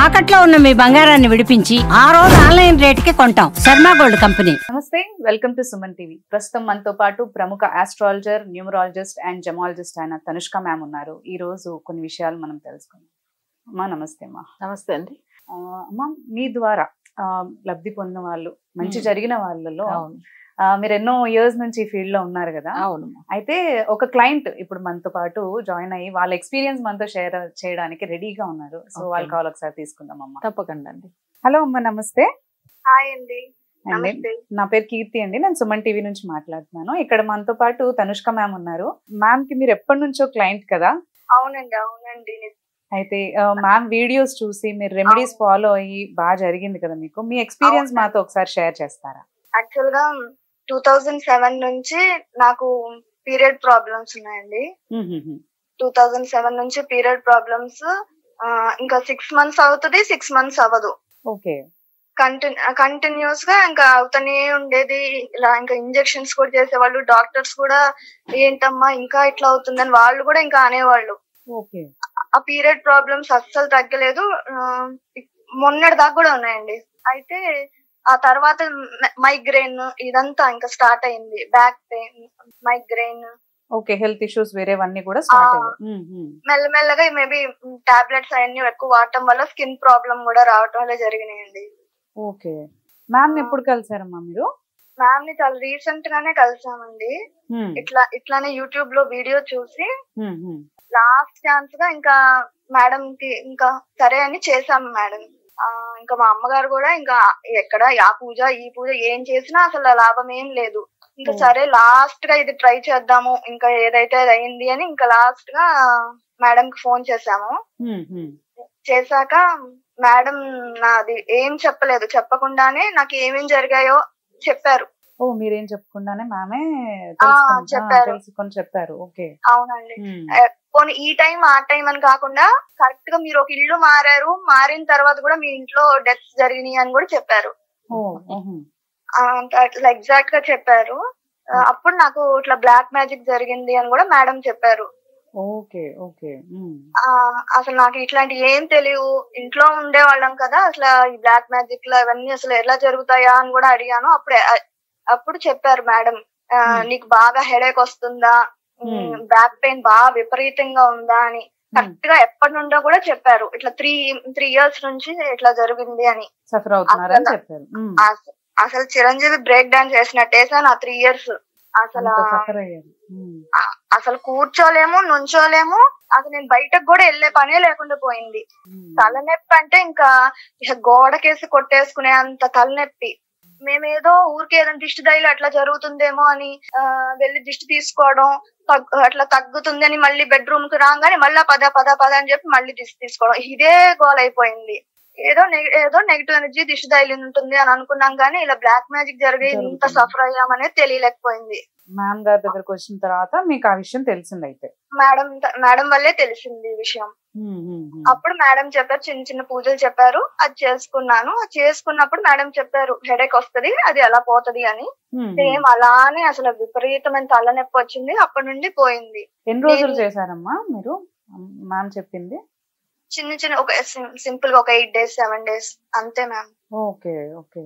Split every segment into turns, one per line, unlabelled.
తాకట్లో ఉన్న మీ బంగారాన్ని విడిపించి ఆ రోజు ఆన్లైన్ రేటుకి కొంటాం. Sharma gold company.
నమస్తే, వెల్కమ్ టు సుమన్ టీవీ. ప్రస్తుతం మనతో పాటు ప్రముఖ ఆస్ట్రాలజర్, న్యూమరాలజిస్ట్ అండ్ జమాలజిస్ట్ అయిన తనుష్క మ్యామ్ ఉన్నారు. ఈ రోజు కొన్ని విషయాలు మనం తెలుసుకుందాం. అమ్మా నమస్తే. అమ్మా
నమస్తే అండి.
అమ్మా, మీ ద్వారా లబ్ధి పొందిన వాళ్ళు, మంచి జరిగిన వాళ్ళలో మీరు ఎన్నో ఇయర్స్ నుంచి ఈ ఫీల్డ్ లో ఉన్నారు కదా.
అవును.
అయితే ఒక క్లయింట్ ఇప్పుడు మనతో పాటు జాయిన్ అయ్యి వాళ్ళ ఎక్స్పీరియన్స్ మనతో షేర్ చేయడానికి రెడీగా ఉన్నారు. సో వాళ్ళ కాల్ ఒకసారి తీసుకుందాం అమ్మా.
తప్పకుండా అండి.
హలో అమ్మా, నమస్తే.
హాయ్ అండి.
నా పేరు కీర్తి అండి. నేను సుమన్ టీవీ నుంచి మాట్లాడుతున్నాను. ఇక్కడ మనతో పాటు తనుష్క మ్యామ్ ఉన్నారు. మ్యామ్ కి మీరు ఎప్పటి నుంచో క్లయింట్ కదా?
అవునండి, అవునండి.
అయితే మ్యామ్ వీడియోస్ చూసి మీరు రెమెడీస్ ఫాలో అయ్యి బాగా జరిగింది కదా మీకు. మీ ఎక్స్పీరియన్స్ మాతో ఒకసారి షేర్ చేస్తారా?
యాక్చువల్ గా 2007 నుంచి నాకు పీరియడ్ ప్రాబ్లమ్స్ ఉన్నాయండి. 2007 నుంచి పీరియడ్ ప్రాబ్లమ్స్ ఇంకా 6 months అవుతుంది, 6 months అవ్వదు.
ఓకే.
కంటిన్యూస్ గా ఇంకా అవుతూనే ఉండేది. ఇలా ఇంకా ఇంజెక్షన్స్ కూడా చేసేవాళ్ళు. డాక్టర్స్ కూడా ఏంటమ్మా ఇంకా ఇట్లా అవుతుందని వాళ్ళు కూడా ఇంకా అనేవాళ్ళు.
ఓకే.
ఆ పీరియడ్ ప్రాబ్లమ్స్ అస్సలు తగ్గలేదు. మొన్నటి దాకా కూడా ఉన్నాయండి. అయితే ఆ తర్వాత మైగ్రేన్ ఇదంతా ఇంకా స్టార్ట్ అయింది. Back pain, migraine.
Okay. Health issues వేరేవన్నీ కూడా స్టార్ట్ అయ్యాయి.
మెల్లమెల్లగా మేబీ టాబ్లెట్స్ అవన్నీ ఎక్కువ వాడటం వల్ల స్కిన్ ప్రాబ్లం కూడా రావటం వల్ల జరిగినాయండి.
ఓకే. మ్యామ్ ఎప్పుడు కలిసారమ్మా మీరు?
మ్యామ్ ని చాలా రీసెంట్ గానే కలిసామండి. ఇట్లానే యూట్యూబ్ లో వీడియో చూసి లాస్ట్ ఛాన్స్ గా ఇంకా మేడం కి ఇంకా సరే అని చేసాము మేడం. ఇంకా మా అమ్మగారు కూడా ఇంకా ఎక్కడ ఆ పూజ ఈ పూజ ఏం చేసినా అసలు లాభం ఏం లేదు. ఇంకా సరే లాస్ట్ గా ఇది ట్రై చేద్దాము, ఇంకా ఏదైతే అది అయింది అని ఇంకా లాస్ట్ గా మేడం కి ఫోన్ చేసాము. చేశాక మేడం నాది ఏం చెప్పలేదు, చెప్పకుండానే నాకు ఏమేం జరిగాయో చెప్పారు.
ఓ, మీరేం చెప్పకుండానే మ్యామే చెప్పారు. ఓకే.
అవునండి. పోనీ ఈ టైం ఆ టైం అని కాకుండా కరెక్ట్ గా మీరు ఒక ఇల్లు మారారు, మారిన తర్వాత కూడా మీ ఇంట్లో డెత్స్ జరిగినాయి అని కూడా చెప్పారు. అట్లా ఎగ్జాక్ట్ గా చెప్పారు. అప్పుడు నాకు ఇట్లా బ్లాక్ మ్యాజిక్ జరిగింది అని కూడా మేడం చెప్పారు.
ఓకే. ఓకే.
అసలు నాకు ఇట్లాంటి ఏం తెలియదు, ఇంట్లో ఉండేవాళ్ళం కదా, అసలు ఈ బ్లాక్ మ్యాజిక్ లో అవన్నీ అసలు ఎలా జరుగుతాయా అని కూడా అడిగాను. అప్పుడు చెప్పారు మేడం, నీకు బాగా హెడేక్ వస్తుందా, బ్యాక్ పెయిన్ బాగా విపరీతంగా ఉందా అని కరెక్ట్ గా ఎప్పటి నుండో కూడా చెప్పారు. ఇట్లా 3 years నుంచి ఇట్లా జరిగింది అని. అసలు చిరంజీవి బ్రేక్ డాన్స్ చేసినట్టేసాను ఆ 3 years. అసలు కూర్చోలేము, నుంచోలేము. అసలు నేను బయటకు కూడా వెళ్లే పనే లేకుండా పోయింది. తలనొప్పి అంటే ఇంకా గోడకేసి కొట్టేసుకునే అంత తలనొప్పి. మేమేదో ఊరికే ఏదైనా దిష్టి దైలు అట్లా జరుగుతుందేమో అని వెళ్ళి దిష్టి తీసుకోవడం, అట్లా తగ్గుతుంది అని మళ్ళీ బెడ్రూమ్ కి రాగానే మళ్ళా పద అని చెప్పి మళ్ళీ దిష్టి తీసుకోవడం. ఇదే గోల్ అయిపోయింది. ఏదో నెగిటివ్ ఎనర్జీ దిష్టి దైలు ఉంటుంది అని అనుకున్నాం, కానీ ఇలా బ్లాక్ మ్యాజిక్ జరిగి ఇంత సఫర్ అయ్యామనేది తెలియలేకపోయింది.
మ్యామ్ గారి దగ్గరకు వచ్చిన తర్వాత మీకు ఆ విషయం తెలిసింది? అయితే
మేడం వల్లే తెలిసింది ఈ విషయం. అప్పుడు మేడం చెప్పారు, చిన్న చిన్న పూజలు చెప్పారు. అది చేసుకున్నాను. అది చేసుకున్నప్పుడు మేడం చెప్పారు హెడేక్ వస్తది, అది ఎలా పోతది అని. సేమ్ అలానే అసలు విపరీతమైన తలనొప్పి వచ్చింది. అప్పటి నుండి పోయింది.
ఎన్ని రోజులు చేశారమ్మా మీరు మ్యామ్ చెప్పింది?
చిన్న చిన్న ఒక సింపుల్ గా ఒక 8 days 7 days అంతే మ్యామ్.
ఓకే. ఓకే.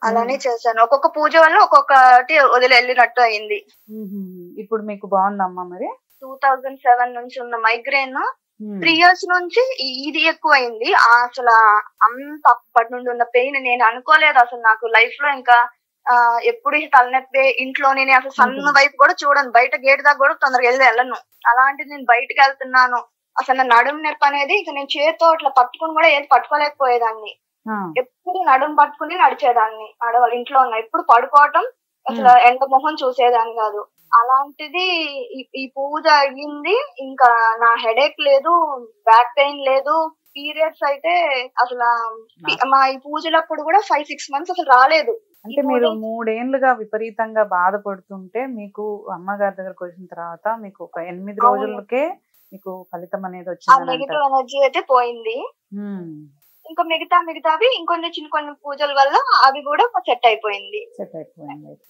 అలానే చేశాను. ఒక్కొక్క పూజ వల్ల ఒక్కొక్కటి వదిలి వెళ్ళినట్టు అయింది.
ఇప్పుడు మీకు బాగుందమ్మా మరి?
2007 నుంచి ఉన్న మైగ్రేన్ 3 years నుంచి ఇది ఎక్కువ అయింది. అసలు అంత అప్పటి నుండి ఉన్న పెయిన్ నేను అనుకోలేదు అసలు. నాకు లైఫ్ లో ఇంకా ఎప్పుడు తలనొప్పి. ఇంట్లో నేను అసలు సన్న వైపు కూడా చూడను, బయట గేట్ దాకా కూడా తొందరగా వెళ్ళను. అలాంటిది నేను బయటకు వెళ్తున్నాను, అసలు నడుము నొప్పి అనేది ఇక నేను చేతితో ఇట్లా పట్టుకుని కూడా ఏది పట్టుకోలేకపోయేదాన్ని. ఎప్పుడు నడుము పట్టుకుని నడిచేదాన్ని. ఆడవాళ్ళ ఇంట్లో ఉన్న ఎప్పుడు పడుకోవటం, అసలు ఎండ మొహం చూసేదాన్ని కాదు. అలాంటిది ఈ పూజ అయ్యింది. ఇంకా నా హెడేక్ లేదు, బ్యాక్ పెయిన్ లేదు. పీరియడ్స్ అయితే అసలు మా ఈ పూజలప్పుడు కూడా 5-6 months అసలు రాలేదు.
అంటే మీరు 3 ఏళ్లుగా విపరీతంగా బాధపడుతుంటే మీకు అమ్మగారి దగ్గరకు వచ్చిన తర్వాత మీకు ఒక 8 రోజులకే మీకు ఫలితం అనేది వచ్చింది.
నెగిటివ్ ఎనర్జీ అయితే పోయింది. ఇంకా మిగతావి ఇంకొన్ని కొన్ని పూజల వల్ల అవి కూడా సెట్ అయిపోయింది.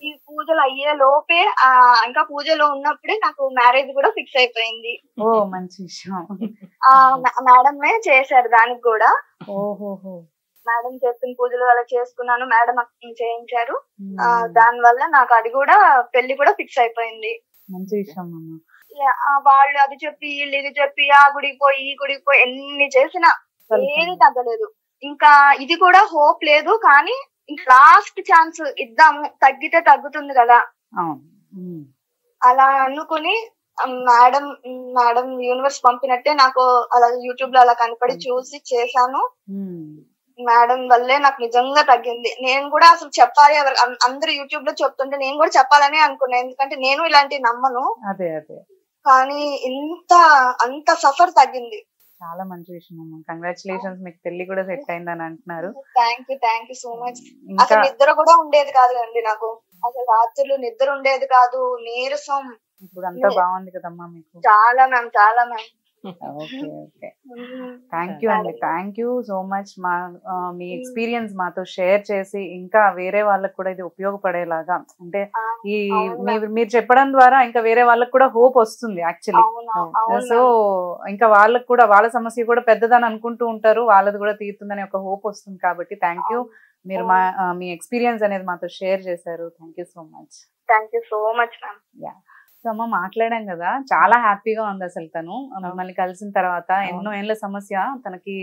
ఈ పూజలు అయ్యే లోపే ఇంకా పూజలో ఉన్నప్పుడే నాకు మ్యారేజ్ కూడా ఫిక్స్ అయిపోయింది.
ఓ మంచి విషయం.
మేడమే చేశారు దానికి కూడా.
ఓహోహో.
మేడం చెప్పిన పూజలు అలా చేసుకున్నాను, మేడం చేయించారు. దాని వల్ల నాకు అది కూడా పెళ్లి కూడా ఫిక్స్ అయిపోయింది.
మంచి విషయం.
వాళ్ళు అది చెప్పి వీళ్ళు ఇది చెప్పి ఆ గుడికి పోయి ఈ గుడికి పోయి ఎన్ని చేసినా ఏది తగ్గలేదు. ఇంకా ఇది కూడా హోప్ లేదు, కానీ లాస్ట్ ఛాన్స్ ఇద్దాము, తగ్గితే తగ్గుతుంది కదా అలా అనుకుని మేడం యూనివర్స్ పంపినట్టే నాకు అలా యూట్యూబ్ లో అలా కనపడి చూసి చేశాను. మేడం వల్లే నాకు నిజంగా తగ్గింది. నేను కూడా అసలు చెప్పాలి, అందరు యూట్యూబ్ లో చెప్తుంటే నేను కూడా చెప్పాలని అనుకున్నాను, ఎందుకంటే నేను ఇలాంటివి నమ్మను. కానీ అంత సఫర్ తగ్గింది.
చాలా మంచి విషయం అమ్మా. కంగ్రాచులేషన్స్, మీకు పెళ్లి కూడా సెట్ అయిందని అంటున్నారు.
Thank you so much. అసలు నిద్ర కూడా ఉండేది కాదు అండి నాకు, అసలు రాత్రులు నిద్ర ఉండేది కాదు, నీరసం.
ఇప్పుడు అంతా బాగుంది కదమ్మా మీకు?
చాలా ma'am.
Okay okay. Thank you అండి, థ్యాంక్ యూ సో మచ్. మీ ఎక్స్పీరియన్స్ మాతో షేర్ చేసి ఇంకా వేరే వాళ్ళకి కూడా ఇది ఉపయోగపడేలాగా, అంటే ఈ మీరు చెప్పడం ద్వారా ఇంకా వేరే వాళ్ళకి కూడా హోప్ వస్తుంది యాక్చువల్లీ. సో ఇంకా వాళ్ళకి కూడా వాళ్ళ సమస్య కూడా పెద్దదని అనుకుంటూ ఉంటారు, వాళ్ళది కూడా తీరుతుందని ఒక హోప్ వస్తుంది. కాబట్టి థ్యాంక్ యూ, మీరు మీ ఎక్స్పీరియన్స్ అనేది మాతో షేర్ చేశారు. Thank you so much.
Thank you so much ma'am.
So అమ్మ మాట్లాడాం కదా, చాలా హ్యాపీగా ఉంది అసలు. తను మిమ్మల్ని కలిసిన తర్వాత ఎన్నో ఏళ్ళ సమస్య తనకి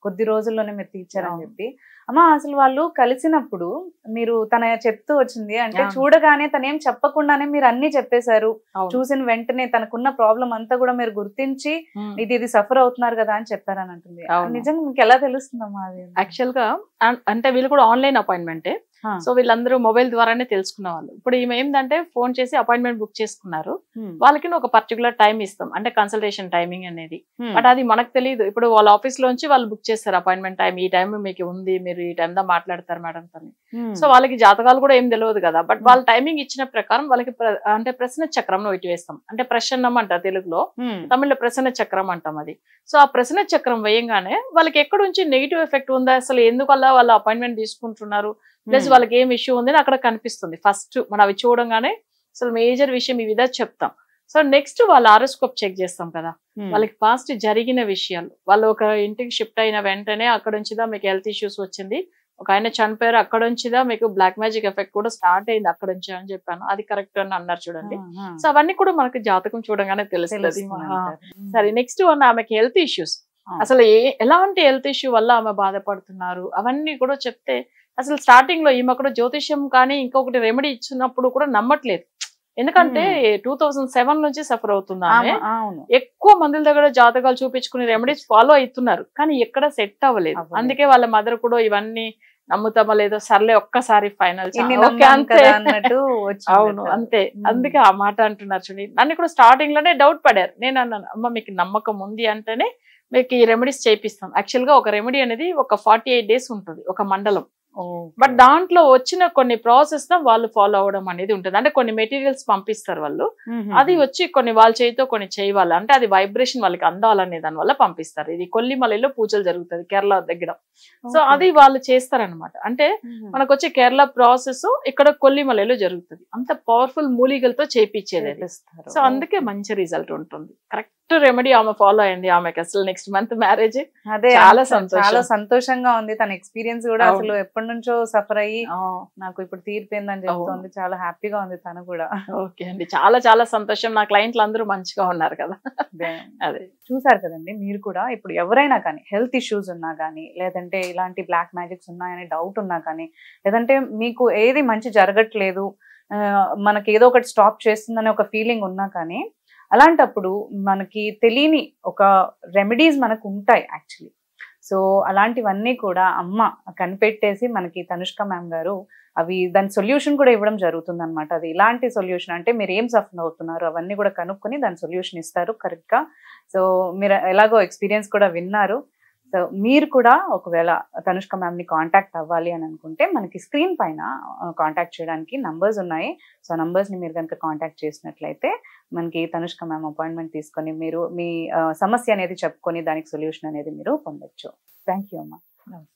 కొద్ది రోజుల్లోనే మీరు తీర్చారని చెప్పి. అమ్మ అసలు వాళ్ళు కలిసినప్పుడు మీరు తన చెప్తూ వచ్చింది అంటే, చూడగానే తనేం చెప్పకుండానే మీరు అన్ని చెప్పేశారు. చూసిన వెంటనే తనకున్న ప్రాబ్లం అంతా కూడా మీరు గుర్తించి ఇది సఫర్ అవుతున్నారు కదా అని చెప్పారని అంటుంది. నిజంగా మీకు ఎలా తెలుస్తుందమ్మా అది?
యాక్చువల్ గా అంటే వీళ్ళు కూడా ఆన్లైన్ అపాయింట్మెంటే, సో వీళ్ళందరూ మొబైల్ ద్వారానే తెలుసుకున్న వాళ్ళు. ఇప్పుడు ఈమె ఏంటంటే ఫోన్ చేసి అపాయింట్మెంట్ బుక్ చేసుకున్నారు, వాళ్ళకి ఒక పర్టికులర్ టైం ఇస్తాం, అంటే కన్సల్టేషన్ టైమింగ్ అనేది. బట్ అది మనకు తెలియదు. ఇప్పుడు వాళ్ళ ఆఫీస్ లోంచి వాళ్ళు బుక్ చేస్తారు అపాయింట్మెంట్ టైం, ఈ టైం మీకు ఉంది, మీరు ఈ టైం దా మాట్లాడతారు మేడం తని. సో వాళ్ళకి జాతకాలు కూడా ఏం తెలియదు కదా, బట్ వాళ్ళ టైమింగ్ ఇచ్చిన ప్రకారం వాళ్ళకి అంటే ప్రశ్న చక్రం ఇటు వేస్తాం, అంటే ప్రసన్నం అంట తెలుగులో, తమిళ్లో ప్రసన్న చక్రం అంటాం అది. సో ఆ ప్రసన్న చక్రం వేయంగానే వాళ్ళకి ఎక్కడ నుంచి నెగిటివ్ ఎఫెక్ట్ ఉందా, అసలు ఎందువల్ల వాళ్ళు అపాయింట్మెంట్ తీసుకుంటున్నారు, ప్లస్ వాళ్ళకి ఏం ఇష్యూ ఉంది అక్కడ కనిపిస్తుంది. ఫస్ట్ మనం అవి చూడంగానే అసలు మేజర్ విషయం ఈ విధంగా చెప్తాం. సో నెక్స్ట్ వాళ్ళ ఆరోస్కోప్ చెక్ చేస్తాం కదా, వాళ్ళకి పాస్ట్ జరిగిన విషయాలు, వాళ్ళు ఒక ఇంటికి షిఫ్ట్ అయిన వెంటనే అక్కడ నుంచిదా మీకు హెల్త్ ఇష్యూస్ వచ్చింది, ఒక ఆయన చనిపోయారు, అక్కడ నుంచిదా మీకు బ్లాక్ మ్యాజిక్ ఎఫెక్ట్ కూడా స్టార్ట్ అయింది అక్కడ నుంచి అని చెప్పాను, అది కరెక్ట్ అని అన్నారు చూడండి. సో అవన్నీ కూడా మనకి జాతకం చూడగానే తెలుస్తుంది. సరే నెక్స్ట్ ఆమెకి హెల్త్ ఇష్యూస్, అసలు ఎలాంటి హెల్త్ ఇష్యూ వల్ల ఆమె బాధపడుతున్నారు అవన్నీ కూడా చెప్తే, అసలు స్టార్టింగ్ లో ఈమె కూడా జ్యోతిష్యం కానీ ఇంకొకటి రెమెడీ ఇచ్చినప్పుడు కూడా నమ్మట్లేదు, ఎందుకంటే 2007 నుంచి సఫర్ అవుతుంది ఆమె. ఎక్కువ మందుల దగ్గర జాతకాలు చూపించుకుని రెమెడీస్ ఫాలో అవుతున్నారు, కానీ ఎక్కడ సెట్ అవ్వలేదు. అందుకే వాళ్ళ మదర్ కూడా ఇవన్నీ నమ్ముతామా లేదో, సర్లే ఒక్కసారి ఫైనల్ అన్నట్టు. అవును అంతే, అందుకే ఆ మాట అంటున్నారు చూడండి. నన్ను కూడా స్టార్టింగ్ లోనే డౌట్ పడారు. నేను అన్నాను, అమ్మ మీకు నమ్మకం ఉంది అంటేనే మీకు ఈ రెమెడీస్ చేపిస్తాం. యాక్చువల్ గా ఒక రెమెడీ అనేది ఒక 48 days ఉంటుంది, ఒక మండలం. బట్ దాంట్లో వచ్చిన కొన్ని ప్రాసెస్ వాళ్ళు ఫాలో అవడం అనేది ఉంటుంది, అంటే కొన్ని మెటీరియల్స్ పంపిస్తారు వాళ్ళు, అది వచ్చి కొన్ని వాళ్ళ చేతితో కొన్ని చేయాలి, అంటే అది వైబ్రేషన్ వాళ్ళకి అందాలనే దాని వల్ల పంపిస్తారు. ఇది కొల్లిమలలో పూజలు జరుగుతుంది కేరళ దగ్గర. సో అది వాళ్ళు చేస్తారనమాట, అంటే మనకు వచ్చే కేరళ ప్రాసెస్ ఇక్కడ కొల్లిమలలో జరుగుతుంది. అంత పవర్ఫుల్ మూలికలతో చేపించేది. సో అందుకే మంచి రిజల్ట్ ఉంటుంది. కరెక్ట్ రెమెడీ ఆమె ఫాలో అయింది. ఆమెకి అసలు నెక్స్ట్ మంత్ మ్యారేజ్.
అదే చాలా సంతోషంగా ఉంది. తన ఎక్స్పీరియన్స్ కూడా అసలు ఎప్పటి నుంచో సఫర్ అయ్యి నాకు ఇప్పుడు తీరిపోయిందని చెప్తుంది. చాలా హ్యాపీగా ఉంది తను కూడా.
ఓకే అండి, చాలా చాలా సంతోషం. నా క్లయింట్లు అందరూ మంచిగా ఉన్నారు కదా.
అదే చూసారు కదండి మీరు కూడా. ఇప్పుడు ఎవరైనా కానీ హెల్త్ ఇష్యూస్ ఉన్నా కానీ, లేదంటే ఇలాంటి బ్లాక్ మ్యాజిక్స్ ఉన్నాయని డౌట్ ఉన్నా కానీ, లేదంటే మీకు ఏది మంచి జరగట్లేదు, మనకి ఏదో ఒకటి స్టాప్ చేస్తుందనే ఒక ఫీలింగ్ ఉన్నా కానీ, అలాంటప్పుడు మనకి తెలియని ఒక రెమెడీస్ మనకు ఉంటాయి యాక్చువల్లీ. సో అలాంటివన్నీ కూడా అమ్మ కనిపెట్టేసి మనకి తనుష్క మ్యామ్ గారు అవి దాని సొల్యూషన్ కూడా ఇవ్వడం జరుగుతుంది అనమాట. అది ఇలాంటి సొల్యూషన్ అంటే మీరు ఏం సఫర్ అవుతున్నారు అవన్నీ కూడా కనుక్కొని దాని సొల్యూషన్ ఇస్తారు కరెక్ట్గా. సో మీరు ఎలాగో ఎక్స్పీరియన్స్ కూడా విన్నారు. సో మీరు కూడా ఒకవేళ తనుష్క మ్యామ్ని కాంటాక్ట్ అవ్వాలి అని అనుకుంటే మనకి స్క్రీన్ పైన కాంటాక్ట్ చేయడానికి నంబర్స్ ఉన్నాయి. సో నంబర్స్ని మీరు కనుక కాంటాక్ట్ చేసినట్లయితే మనకి తనుష్క మ్యామ్ అపాయింట్మెంట్ తీసుకొని మీరు మీ సమస్య అనేది చెప్పుకొని దానికి సొల్యూషన్ అనేది మీరు పొందొచ్చు. థ్యాంక్ యూ అమ్మా. నమస్తే.